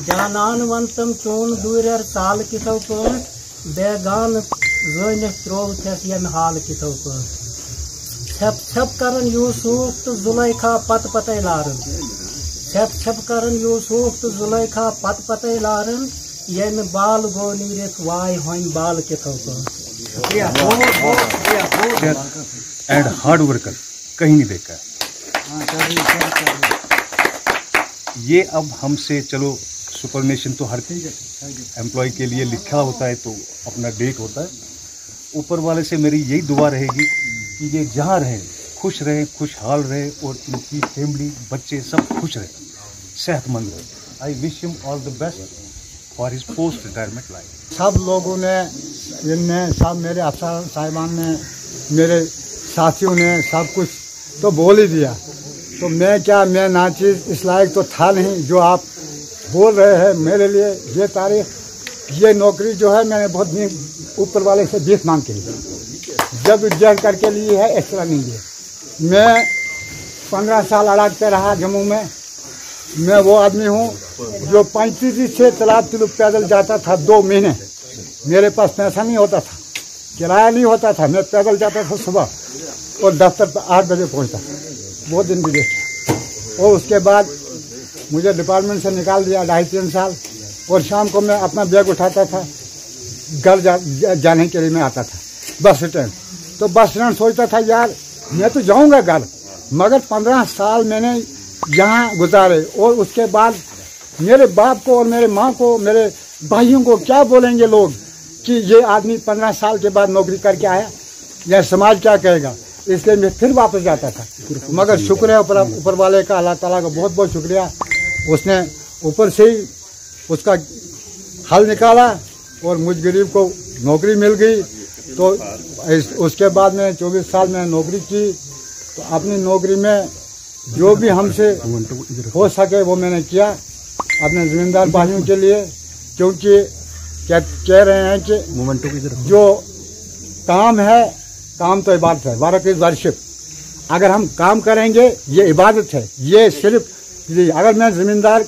जानवंतम चोन दूर साल किसो पर बेगान जोन त्रोव थेस यम हाल किसो पर छप छप करन यूसुफ तो जुलैखा पत पते लारन छप छप करन यूसुफ तो जुलैखा पत पते लारन यम बाल गो नीरत वाय होइन बाल किसो पर एंड हार्ड वर्कर कहीं नहीं देखा। ये अब हमसे चलो सुपरनेशन तो हर एम्प्लॉय के लिए लिखा होता है तो अपना डेट होता है। ऊपर वाले से मेरी यही दुआ रहेगी कि ये जहाँ रहे खुश रहे, खुशहाल रहे और इनकी फैमिली बच्चे सब खुश रहे, सेहतमंद रहे। I wish him all the best for his post retirement life. सब लोगों ने इनने सब मेरे अफसर साहिबान ने मेरे साथियों ने सब कुछ तो बोल ही दिया, तो मैं क्या मैं नाचीज इस लायक तो था नहीं जो आप बोल रहे हैं। मेरे लिए ये तारीख ये नौकरी जो है मैंने बहुत ऊपर वाले से भीख मांग के लिए जब जज करके लिए है, एक्स्ट्रा नहीं लिए। मैं 15 साल अड़ाग पे रहा जम्मू में। मैं वो आदमी हूँ जो 35 से तालाब किलो पैदल जाता था 2 महीने। मेरे पास पैसा नहीं होता था, किराया नहीं होता था, मैं पैदल जाता था सुबह और दफ्तर पर 8 बजे पहुँचता। वो दिन भी देखे। और उसके बाद मुझे डिपार्टमेंट से निकाल दिया 2.5-3 साल और शाम को मैं अपना बैग उठाता था घर जाने के लिए मैं आता था बस स्टैंड। तो बस स्टैंड सोचता था यार मैं तो जाऊंगा घर, मगर 15 साल मैंने यहाँ गुजारे और उसके बाद मेरे बाप को और मेरे माँ को मेरे भाइयों को क्या बोलेंगे लोग कि ये आदमी 15 साल के बाद नौकरी करके आया, यह समाज क्या कहेगा। इसलिए मैं फिर वापस जाता था। मगर शुक्र है ऊपर वाले का, अल्लाह ताला का बहुत बहुत शुक्रिया। उसने ऊपर से ही उसका हल निकाला और मुझ गरीब को नौकरी मिल गई। तो उसके बाद में 24 साल में नौकरी की। तो अपनी नौकरी में जो भी हमसे हो सके वो मैंने किया अपने जिम्मेदार भाइयों के लिए, क्योंकि कह रहे हैं कि जो काम है, काम तो इबादत है, वर्क इज वर्शिप। अगर हम काम करेंगे ये इबादत है। ये सिर्फ अगर मैं जिम्मेदार,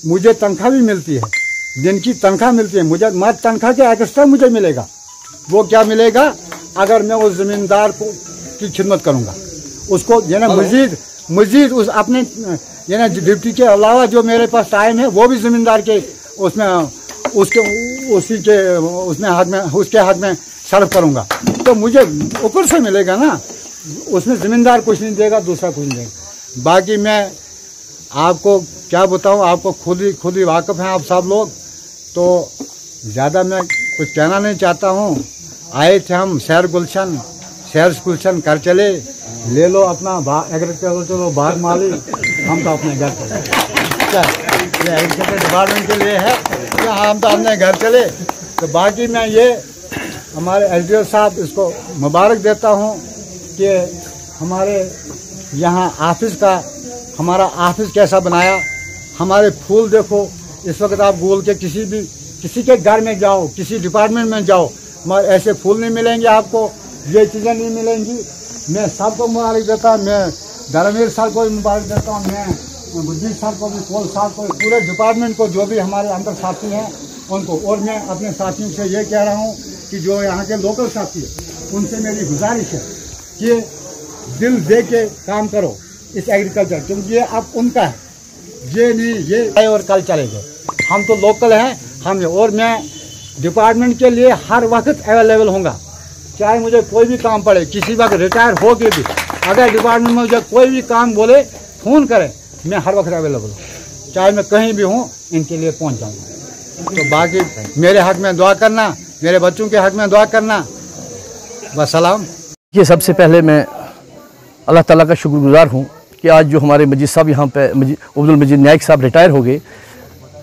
मुझे तनख्वाह भी मिलती है, दिन की तनख्वाह मिलती है मुझे, मत तनख्वाह के एक्स्ट्रा मुझे मिलेगा। वो क्या मिलेगा अगर मैं उस जिम्मेदार को की खिदमत करूंगा, उसको मजीद उस अपने ड्यूटी के अलावा जो मेरे पास टाइम है वो भी जिम्मेदार के उसमें उसके हक में सर्व करूंगा। तो मुझे ऊपर से मिलेगा ना, उसमें जिम्मेदार कुछ नहीं देगा, दूसरा कुछ नहीं देगा। बाकी मैं आपको क्या बताऊं, आपको खुद ही वाकिफ हैं आप सब लोग, तो ज़्यादा मैं कुछ कहना नहीं चाहता हूं। आए थे हम सैर गुलशन कर चले, ले लो अपना एग्रीकल्चर चलो बाग माली, हम तो अपने घर चले। क्या एग्रीकल्चर डिपार्टमेंट के लिए है क्या, हम तो अपने घर चले। तो बाकी मैं ये हमारे एसडीओ साहब इसको मुबारक देता हूं कि हमारे यहाँ हमारा ऑफिस कैसा बनाया। हमारे फूल देखो, इस वक्त आप गूगल के किसी के घर में जाओ, किसी डिपार्टमेंट में जाओ, मगर ऐसे फूल नहीं मिलेंगे आपको, ये चीज़ें नहीं मिलेंगी। मैं सबको मुबारक देता हूँ, मैं धर्मवीर साहब को भी मुबारक देता हूँ, मैं बुद्धिस्ट साहब को भी, कोल साहब को, पूरे डिपार्टमेंट को, जो भी हमारे अंदर साथी हैं उनको। और मैं अपने साथियों से ये कह रहा हूँ कि जो यहाँ के लोकल साथी हैं उनसे मेरी गुजारिश है कि दिल दे के काम करो इस एग्रीकल्चर, क्योंकि ये अब उनका है, ये नहीं ये और कल चले गए। हम तो लोकल हैं हम, और मैं डिपार्टमेंट के लिए हर वक्त अवेलेबल होऊंगा, चाहे मुझे कोई भी काम पड़े, किसी वक्त रिटायर हो के भी अगर डिपार्टमेंट में मुझे कोई भी काम बोले फ़ोन करें, मैं हर वक्त अवेलेबल हूँ, चाहे मैं कहीं भी हूँ इनके लिए पहुँच जाऊँगा। तो बाकी मेरे हक में दुआ करना, मेरे बच्चों के हक में दुआ करना, बस सलाम। ये सबसे पहले मैं अल्लाह ताला का शुक्रगुजार हूँ कि आज जो हमारे मजीद साहब यहाँ पे अब्दुल मजीद नाइक साहब रिटायर हो गए,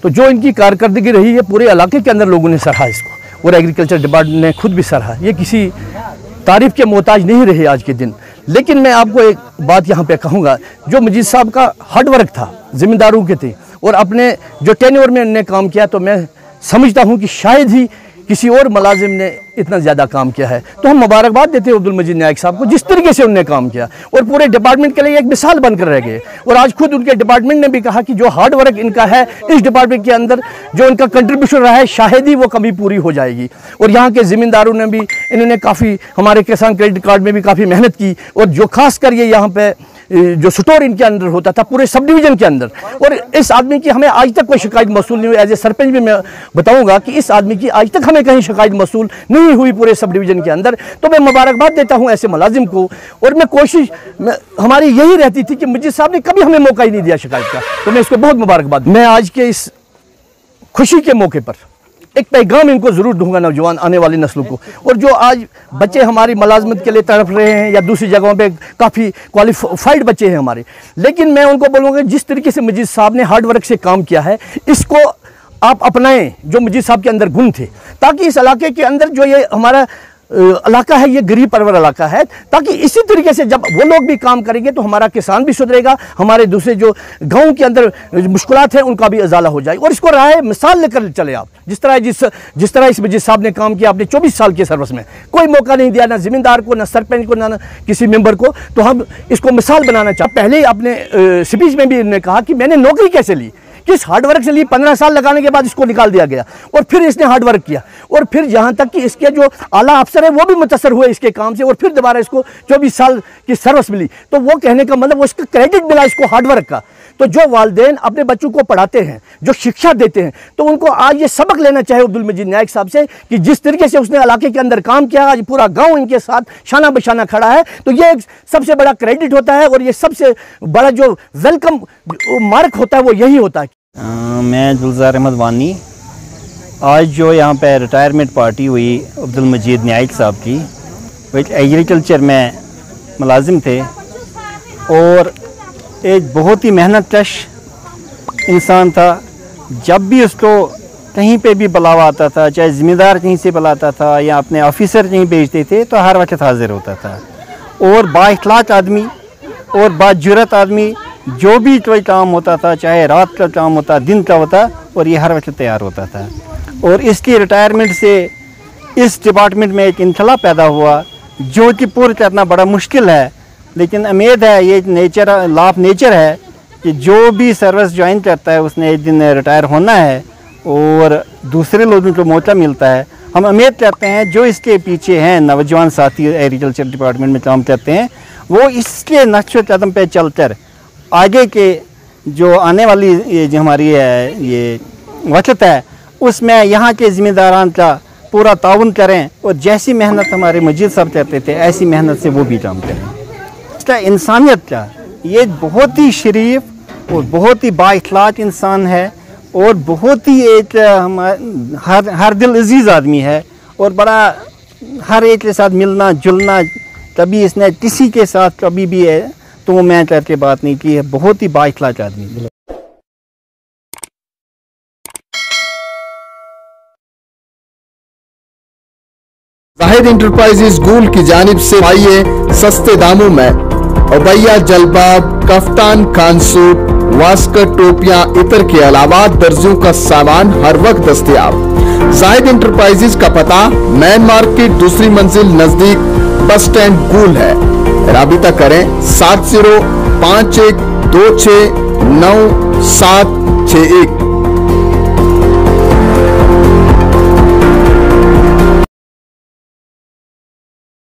तो जो इनकी कारकर्दगी रही है पूरे इलाके के अंदर लोगों ने सराहा इसको, और एग्रीकल्चर डिपार्टमेंट ने खुद भी सराहा। ये किसी तारीफ़ के मोहताज नहीं रहे आज के दिन। लेकिन मैं आपको एक बात यहाँ पे कहूँगा, जो मजीद साहब का हार्ड वर्क था, जिम्मेदारों के थे, और अपने जो टेन्योर में इन्होंने काम किया, तो मैं समझता हूँ कि शायद ही किसी और मुलाजिम ने इतना ज़्यादा काम किया है। तो हम मुबारकबाद देते हैं अब्दुल मजीद नाइक साहब को, जिस तरीके से उन्होंने काम किया और पूरे डिपार्टमेंट के लिए एक मिसाल बनकर रह गए। और आज खुद उनके डिपार्टमेंट ने भी कहा कि जो हार्ड वर्क इनका है इस डिपार्टमेंट के अंदर, जो इनका कंट्रीब्यूशन रहा है, शायद ही वो कमी पूरी हो जाएगी। और यहाँ के ज़मींदारों ने भी, इन्होंने काफ़ी हमारे किसान क्रेडिट कार्ड में भी काफ़ी मेहनत की। और जो खास कर ये यहाँ पे जो स्टोर इनके अंदर होता था पूरे सब डिवीज़न के अंदर, और इस आदमी की हमें आज तक कोई शिकायत मौसूल नहीं हुई। एज ए सरपंच भी मैं बताऊंगा कि इस आदमी की आज तक हमें कहीं शिकायत मौसूल नहीं हुई पूरे सब डिवीज़न के अंदर। तो मैं मुबारकबाद देता हूं ऐसे मुलाजिम को। और मैं कोशिश हमारी यही रहती थी कि मजीद साहब ने कभी हमें मौका ही नहीं दिया शिकायत का, तो मैं इसको बहुत मुबारकबाद। मैं आज के इस खुशी के मौके पर एक पैगाम इनको ज़रूर दूंगा नौजवान आने वाली नस्लों को। और जो आज बच्चे हमारी मुलाजमत के लिए तड़प रहे हैं या दूसरी जगहों पे काफ़ी क्वालिफाइड बच्चे हैं हमारे, लेकिन मैं उनको बोलूँगा जिस तरीके से मजीद साहब ने हार्ड वर्क से काम किया है, इसको आप अपनाएं जो मजीद साहब के अंदर गुण थे, ताकि इस इलाके के अंदर जो ये हमारा इलाका है, ये गरीब परवर इलाका है, ताकि इसी तरीके से जब वो लोग भी काम करेंगे तो हमारा किसान भी सुधरेगा, हमारे दूसरे जो गांव के अंदर मुश्किलात हैं उनका भी इजाला हो जाएगा। और इसको राय मिसाल लेकर चले आप, जिस तरह इस मजीद साहब ने काम किया अपने 24 साल के सर्विस में, कोई मौका नहीं दिया ना ज़मींदार को, ना सरपंच को, ना किसी मेंबर को। तो हम इसको मिसाल बनाना चाहते। पहले ही अपने स्पीच में भी इन्होंने कहा कि मैंने नौकरी कैसे ली, किस हार्डवर्क से ली, 15 साल लगाने के बाद इसको निकाल दिया गया और फिर इसने हार्डवर्क किया। और फिर यहाँ तक कि इसके जो आला अफसर है वो भी मुतासर हुए इसके काम से, और फिर दोबारा इसको 24 साल की सर्विस मिली। तो वो कहने का मतलब वो इसका क्रेडिट मिला इसको हार्डवर्क का। तो जो वालिदैन अपने बच्चों को पढ़ाते हैं, जो शिक्षा देते हैं, तो उनको आज ये सबक लेना चाहिए अब्दुल मजीद नाइक साहब से कि जिस तरीके से उसने इलाके के अंदर काम किया, आज पूरा गांव इनके साथ शाना बशाना खड़ा है। तो ये एक सबसे बड़ा क्रेडिट होता है और ये सबसे बड़ा जो वेलकम मार्क होता है वो यही होता है। मैं गुलजार अहमद वानी, आज जो यहाँ पे रिटायरमेंट पार्टी हुई अब्दुल मजीद नाइक साहब की, वो एक एग्रीकल्चर में मुलाजिम थे और एक बहुत ही मेहनत कश इंसान था। जब भी उसको कहीं पे भी बुलावा आता था, चाहे ज़िम्मेदार कहीं से बुलाता था या अपने ऑफिसर कहीं भेजते थे, तो हर वक्त हाजिर होता था। और बाइखलाक आदमी और बाजुरत आदमी, जो भी कोई काम होता था, चाहे रात का काम होता, दिन का होता, और ये हर वक्त तैयार होता था। और इसकी रिटायरमेंट से इस डिपार्टमेंट में एक इनखला पैदा हुआ जो कि पूरा करना बड़ा मुश्किल है। लेकिन उम्मीद है, ये नेचर लॉ ऑफ नेचर है कि जो भी सर्विस ज्वाइन करता है उसने एक दिन रिटायर होना है और दूसरे लोगों को मौका मिलता है। हम उम्मीद करते हैं जो इसके पीछे हैं नौजवान साथी एग्रीकल्चर डिपार्टमेंट में काम करते हैं, वो इसके नक्शे कदम पे चलकर आगे के जो आने वाली ये जो हमारी है ये वक्त है, उसमें यहाँ के ज़िम्मेदारान का पूरा ताउन करें और जैसी मेहनत हमारे मजीद साहब करते थे ऐसी मेहनत से वो भी काम करें। इसका इंसानियत का ये बहुत ही शरीफ और बहुत ही बाइखलाक इंसान है और बहुत ही एक हर दिल अजीज़ आदमी है और बड़ा हर एक के साथ मिलना जुलना, कभी इसने किसी के साथ कभी भी है तो मैं करके बात नहीं की है। बहुत ही बाइखलाक आदमी। जाहिद इंटरप्राइजेज गूल की जानिब से आइए सस्ते दामों में अबैया, जलबाब, कफ्तान, खानसूट, वास्कर, टोपियां, इतर के अलावा दर्जियों का सामान हर वक्त दस्तयाब। जाहिद इंटरप्राइजेज का पता मैन मार्केट, दूसरी मंजिल, नजदीक बस स्टैंड गूल है। राबिता करें 7051269761।